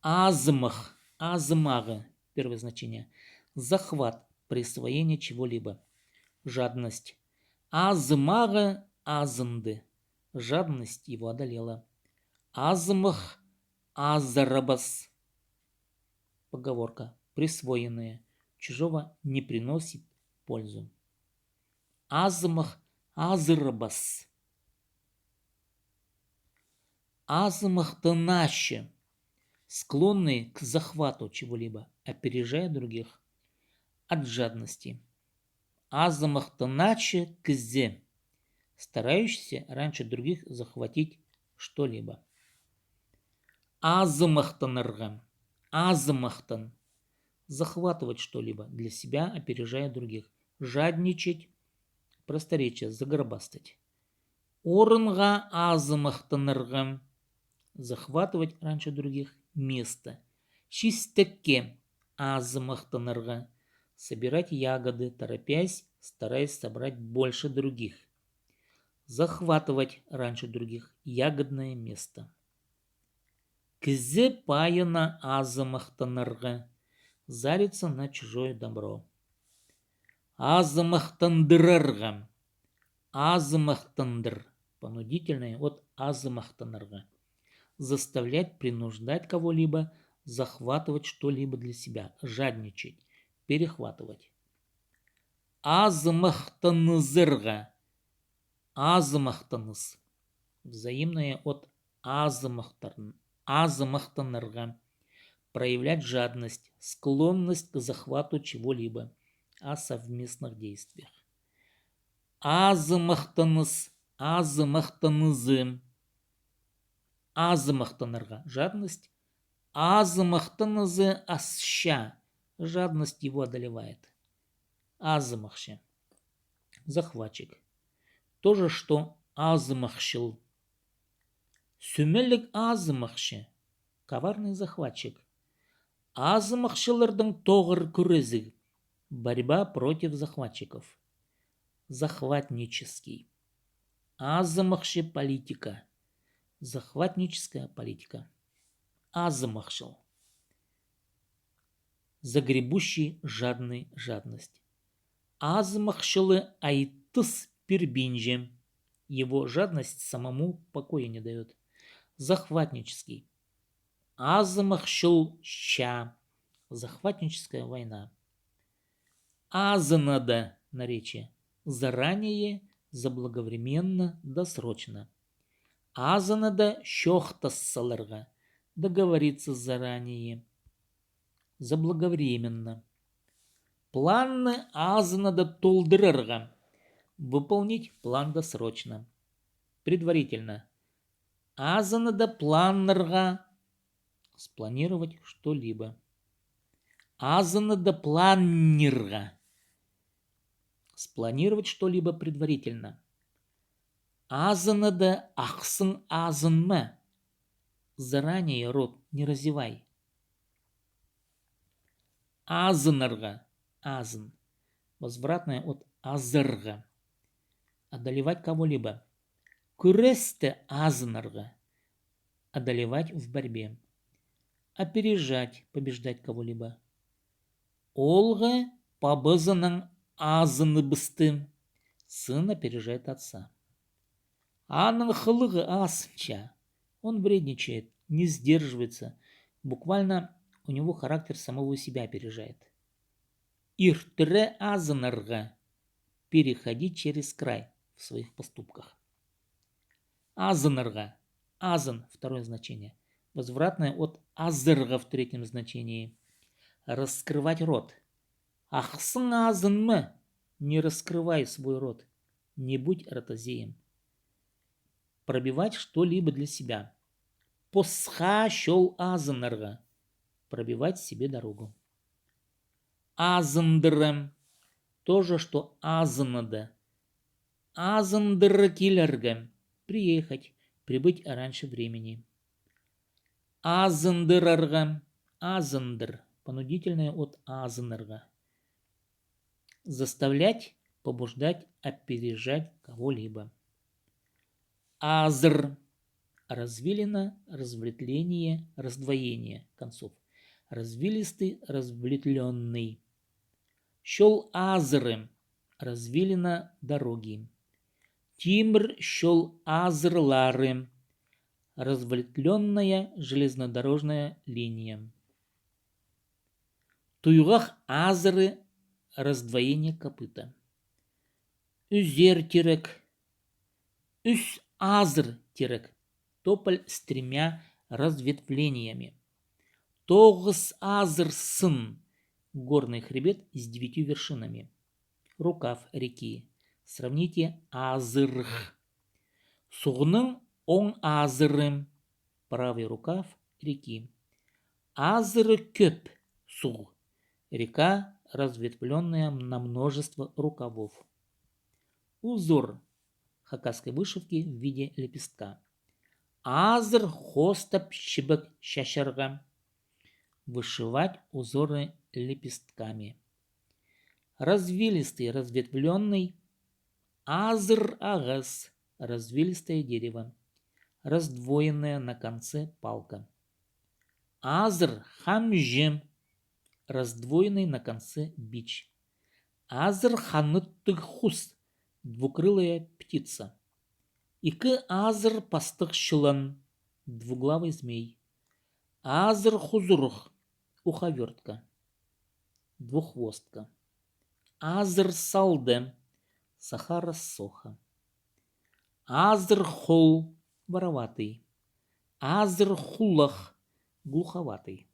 Азмах, азмага, первое значение. Захват, присвоение чего-либо. Жадность. Азмага, азнды. Жадность его одолела. Азмах, азарабас. Поговорка. Присвоенное. Чужого не приносит пользу. Азмах, азрабас. Азмахтанаще. Склонный к захвату чего-либо, опережая других. От жадности. Азмахтаначе кзе. Старающийся раньше других захватить что-либо. Азмахтанарга. Азмахтан. Захватывать что-либо для себя, опережая других. Жадничать, просторечие, загробастать. Орынга азмахтанарга. Захватывать раньше других место. Чистеке азмахтанарга. Собирать ягоды, торопясь, стараясь собрать больше других. Захватывать раньше других ягодное место. Кзе паяна азмахтанарга. Зариться на чужое добро. Азмахтандырарга. Азмахтандыр. Понудительное от азмахтанарга. Заставлять, принуждать кого-либо, захватывать что-либо для себя, жадничать, перехватывать. Азмахтанызырга. Азмахтаныз. Взаимное от азмахтанырга. Проявлять жадность, склонность к захвату чего-либо, о совместных действиях. Азмахтаныз, азмахтанызы. Азмахтанырга. Жадность. Азмахтанызы асща. Жадность его одолевает. Азмахще. Захватчик. То же, что азмахщил. Сүмелік азмахще. Коварный захватчик. Азмахщылардың тоғыр күрезі. Борьба против захватчиков. Захватнический. Азмахще политика. Захватническая политика. Азмахщил. Загребущий, жадный, жадность. Азмахщылы айтыс пирбинже. Его жадность самому покоя не дает. Захватнический. Азмахщыл ща. Захватническая война. Азнада. Наречие. Заранее, заблаговременно, досрочно. Азнада щохтассаларга. Договориться заранее. Заблаговременно. Планы азнада толдырырга. Выполнить план досрочно. Предварительно. Азнада планнырга. Спланировать что-либо. Азнада планнирга. Спланировать что-либо предварительно. Азынады ақсын азынмы. Заранее рот не разевай. Азынырга. Азын. Возвратное от азырга. Одолевать кого-либо. Күресті азынырга. Одолевать в борьбе. Опережать, побеждать кого-либо. Олғы пабызының азыны бысты. Сын опережает отца. Аның хылығы асынча. Он вредничает, не сдерживается. Буквально у него характер самого себя опережает. Иртыре азынырга. Переходить через край в своих поступках. Азынырга. Азын, второе значение. Возвратное от азырга в третьем значении. Раскрывать рот. Ахсын азынмы. Не раскрывай свой рот. Не будь ротозеем. Пробивать что-либо для себя. Посха щол азынырга. Пробивать себе дорогу. Азындырым. То же, что азынады. Азындыры келерга. Приехать, прибыть раньше времени. Азындырарга. Азындыр. Понудительное от азынырга. Заставлять, побуждать, опережать кого-либо. Азр. Развилина, разветвление, раздвоение концов. Развилистый, разветвленный. Щел азры, развилина дороги. Тимр щел азрлары, разветвленная железнодорожная линия. Туйгах азры, раздвоение копыта. Үзер тирек, үс азр тирек, тополь с 3 разветвлениями. Тоғыз азр сын, горный хребет с 9 вершинами. Рукав реки. Сравните азырх. Суғның оң азыры, правый рукав реки. Азыры көп, суг. Река, разветвленная на множество рукавов. Узор хакасской вышивки в виде лепестка. Азыр хостап шибек шашарга. Вышивать узоры лепестками. Развилистый, разветвленный. Азр агас, развилистое дерево. Раздвоенная на конце палка. Азр хамжем, раздвоенный на конце бич. Азр ханыттыгхус, двукрылая птица. Икы азр пастық шылан, двуглавый змей. Азр хузурх, уховертка, двуххвостка. Азр салде, сахара соха. Азр хол, вороватый. Азр хулах, глуховатый.